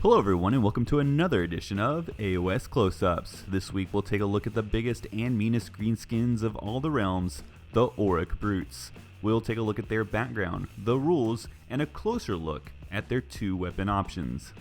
Hello everyone and welcome to another edition of AoS Close-Ups. This week we'll take a look at the biggest and meanest greenskins of all the realms, the Orruk Brutes. We'll take a look at their background, the rules, and a closer look at their two weapon options.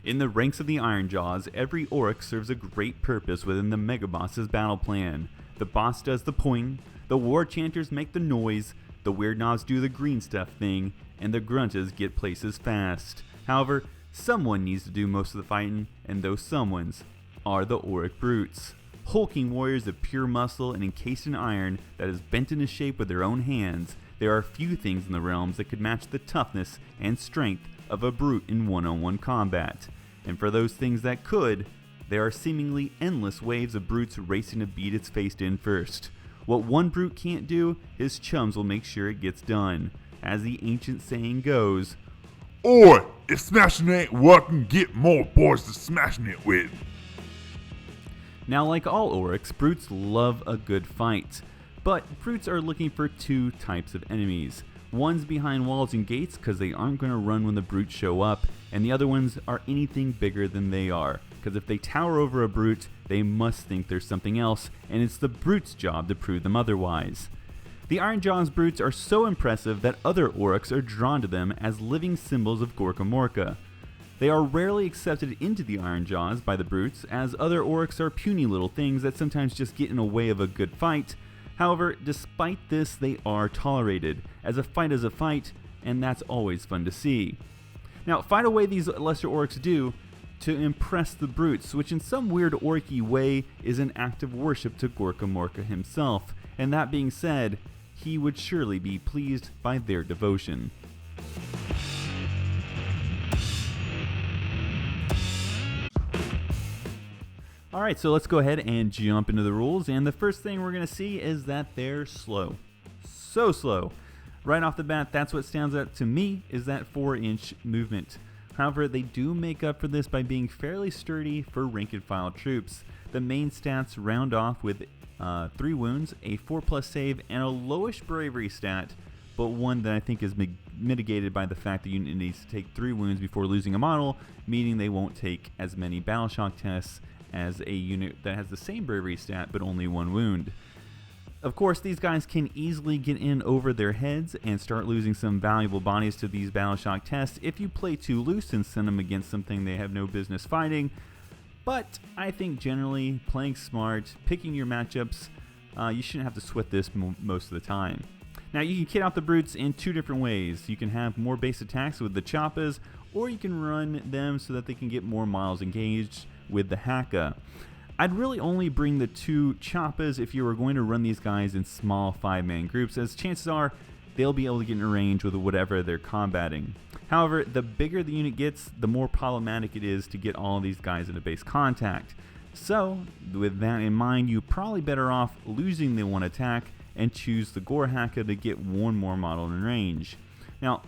In the ranks of the Ironjawz, every Orruk serves a great purpose within the Megaboss's battle plan. The boss does the poing, the war chanters make the noise, the weird knobs do the green stuff thing, and the gruntas get places fast. However, someone needs to do most of the fighting, and those someones are the Orruk Brutes. Hulking warriors of pure muscle and encased in iron that is bent into shape with their own hands, there are few things in the realms that could match the toughness and strength of a brute in one-on-one combat. And for those things that could, there are seemingly endless waves of brutes racing to beat its face in first. What one brute can't do, his chums will make sure it gets done. As the ancient saying goes, "Oi, if smashing ain't working, get more boys to smashing it with." Now, like all Orruks, brutes love a good fight. But brutes are looking for two types of enemies. One's behind walls and gates because they aren't going to run when the brutes show up, and the other ones are anything bigger than they are, because if they tower over a brute, they must think there's something else, and it's the brute's job to prove them otherwise. The Ironjawz brutes are so impressive that other Orruks are drawn to them as living symbols of Gorkamorka. They are rarely accepted into the Ironjawz by the brutes, as other Orruks are puny little things that sometimes just get in the way of a good fight. However, despite this, they are tolerated, as a fight is a fight, and that's always fun to see. Now, fight away these lesser Orruks do to impress the brutes, which in some weird Orky way is an act of worship to Gorkamorka himself, and that being said, he would surely be pleased by their devotion. Alright, so let's go ahead and jump into the rules, and the first thing we're going to see is that they're slow. So slow. Right off the bat, that's what stands out to me, is that 4-inch movement. However, they do make up for this by being fairly sturdy for rank-and-file troops. The main stats round off with 3 wounds, a 4+ save, and a lowish bravery stat, but one that I think is mitigated by the fact the unit needs to take 3 wounds before losing a model, meaning they won't take as many battle shock tests as a unit that has the same bravery stat but only 1 wound. Of course, these guys can easily get in over their heads and start losing some valuable bodies to these battle shock tests if you play too loose and send them against something they have no business fighting. But I think generally playing smart, picking your matchups, you shouldn't have to sweat this most of the time. Now, you can kit out the brutes in 2 different ways. You can have more base attacks with the choppas, or you can run them so that they can get more models engaged with the Haka. I'd really only bring the 2 choppas if you were going to run these guys in small 5-man groups, as chances are they'll be able to get in range with whatever they're combating. However, the bigger the unit gets, the more problematic it is to get all these guys into base contact. So, with that in mind, you're probably better off losing the 1 attack and choose the Gore Haka to get 1 more model in range. Now,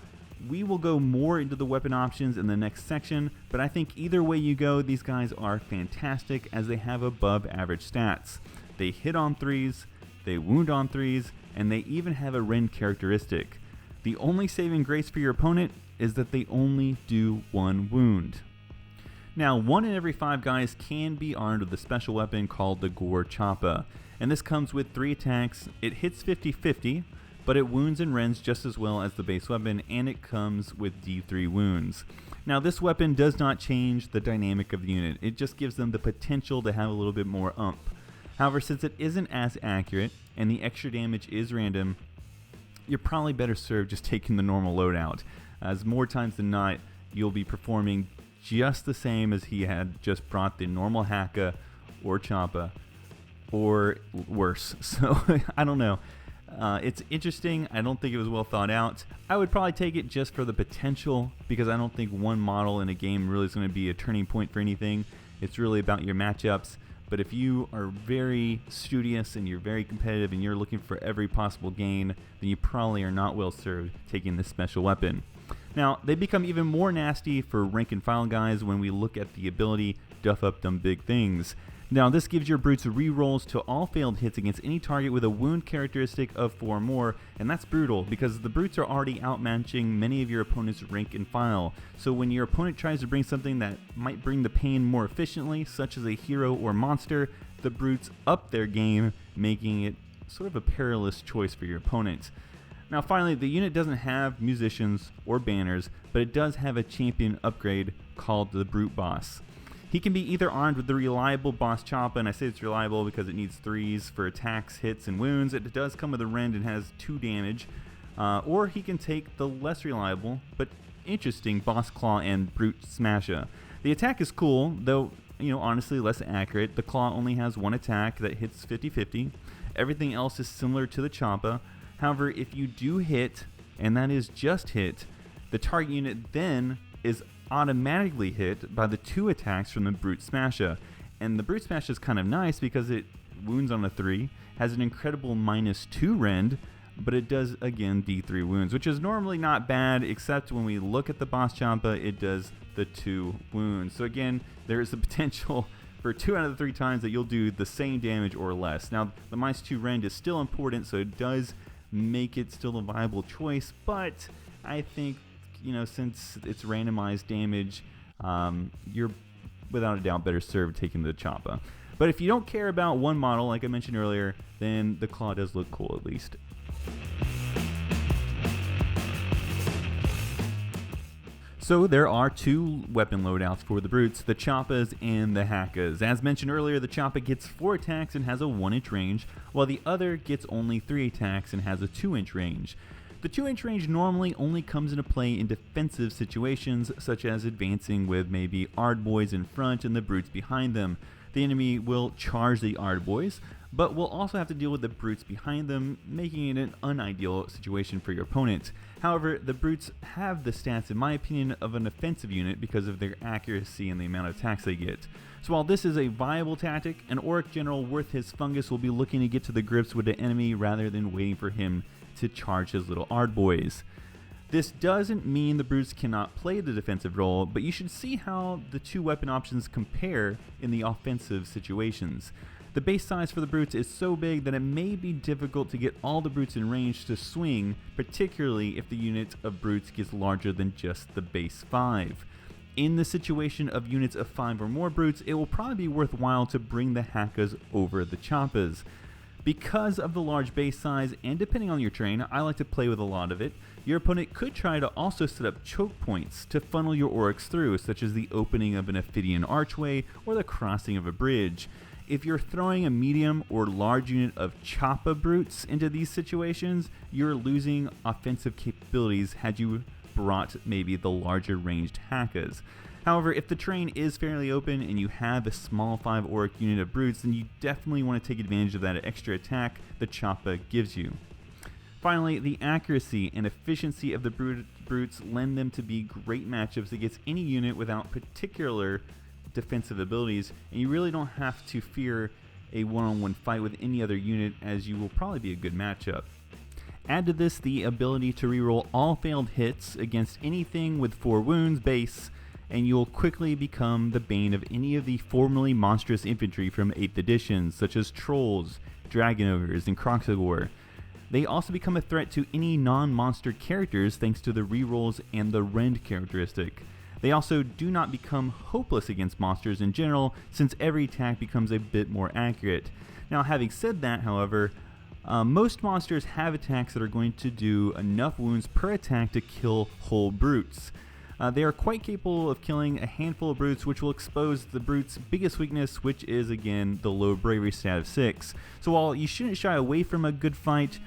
we will go more into the weapon options in the next section, but I think either way you go, these guys are fantastic as they have above average stats. They hit on 3s, they wound on 3s, and they even have a rend characteristic. The only saving grace for your opponent is that they only do 1 wound. Now, 1 in every 5 guys can be armed with a special weapon called the Gore Choppa, and this comes with 3 attacks. It hits 50-50, but it wounds and rends just as well as the base weapon, and it comes with D3 wounds. Now, this weapon does not change the dynamic of the unit, it just gives them the potential to have a little bit more oomph. However, since it isn't as accurate, and the extra damage is random, you're probably better served just taking the normal loadout, as more times than not, you'll be performing just the same as he had just brought the normal Haka or Choppa, or worse. So, I don't know. It's interesting. I don't think it was well thought out. I would probably take it just for the potential, because I don't think 1 model in a game really is going to be a turning point for anything. It's really about your matchups. But if you are very studious and you're very competitive and you're looking for every possible gain, then you probably are not well served taking this special weapon. Now, they become even more nasty for rank and file guys when we look at the ability Duff Up Them Big Things. Now, this gives your brutes rerolls to all failed hits against any target with a wound characteristic of 4 or more, and that's brutal because the brutes are already outmatching many of your opponent's rank and file. So when your opponent tries to bring something that might bring the pain more efficiently, such as a hero or monster, the brutes up their game, making it sort of a perilous choice for your opponent. Now finally, the unit doesn't have musicians or banners, but it does have a champion upgrade called the Brute Boss. He can be either armed with the reliable Boss Choppa, and I say it's reliable because it needs 3s for attacks, hits, and wounds. It does come with a rend and has 2 damage. Or he can take the less reliable, but interesting Boss Claw and Brute Smasher. The attack is cool, though, honestly less accurate. The Claw only has 1 attack that hits 50-50. Everything else is similar to the Choppa. However, if you do hit, and that is just hit, the target unit then is automatically hit by the 2 attacks from the Brute Smasher. And the Brute Smasher is kind of nice because it wounds on a 3, has an incredible -2 rend, but it does again D3 wounds, which is normally not bad, except when we look at the Boss Choppa, it does the 2 wounds. So again, there is the potential for 2 out of the 3 times that you'll do the same damage or less. Now, the -2 rend is still important, so it does make it still a viable choice, but I think since it's randomized damage, you're without a doubt better served taking the Choppa. But if you don't care about one model, like I mentioned earlier, then the Claw does look cool at least. So there are 2 weapon loadouts for the brutes, the Choppas and the Hakkas. As mentioned earlier, the Choppa gets 4 attacks and has a 1-inch range, while the other gets only 3 attacks and has a 2-inch range. The 2-inch range normally only comes into play in defensive situations, such as advancing with maybe Ardboys in front and the brutes behind them. The enemy will charge the Ardboys, but will also have to deal with the brutes behind them, making it an unideal situation for your opponent. However, the brutes have the stats, in my opinion, of an offensive unit because of their accuracy and the amount of attacks they get. So while this is a viable tactic, an Orruk general worth his fungus will be looking to get to the grips with the enemy rather than waiting for him to charge his little Ardboys. This doesn't mean the brutes cannot play the defensive role, but you should see how the 2 weapon options compare in the offensive situations. The base size for the brutes is so big that it may be difficult to get all the brutes in range to swing, particularly if the unit of brutes gets larger than just the base 5. In the situation of units of 5 or more brutes, it will probably be worthwhile to bring the Hakkas over the Choppas. Because of the large base size, and depending on your terrain, I like to play with a lot of it, your opponent could try to also set up choke points to funnel your Orruks through, such as the opening of an Ophidian archway or the crossing of a bridge. If you're throwing a medium or large unit of Choppa brutes into these situations, you're losing offensive capabilities had you brought maybe the larger ranged Hakkas. However, if the terrain is fairly open and you have a small 5 Orruk unit of brutes, then you definitely want to take advantage of that extra attack the Choppa gives you. Finally, the accuracy and efficiency of the brutes lend them to be great matchups against any unit without particular defensive abilities, and you really don't have to fear a one-on-one fight with any other unit, as you will probably be a good matchup. Add to this the ability to reroll all failed hits against anything with 4 wounds base, and you'll quickly become the bane of any of the formerly monstrous infantry from 8th edition, such as Trolls, Dragon Ogres, and Kroxigor. They also become a threat to any non-monster characters thanks to the rerolls and the rend characteristic. They also do not become hopeless against monsters in general, since every attack becomes a bit more accurate. Now, having said that, however, most monsters have attacks that are going to do enough wounds per attack to kill whole brutes. They are quite capable of killing a handful of brutes, which will expose the brute's biggest weakness, which is again the low bravery stat of 6. So while you shouldn't shy away from a good fight,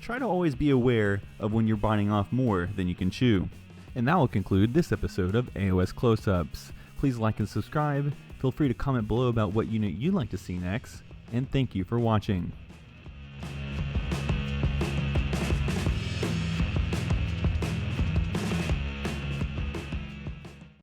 try to always be aware of when you're biting off more than you can chew. And that will conclude this episode of AoS Close-Ups. Please like and subscribe, feel free to comment below about what unit you'd like to see next, and thank you for watching.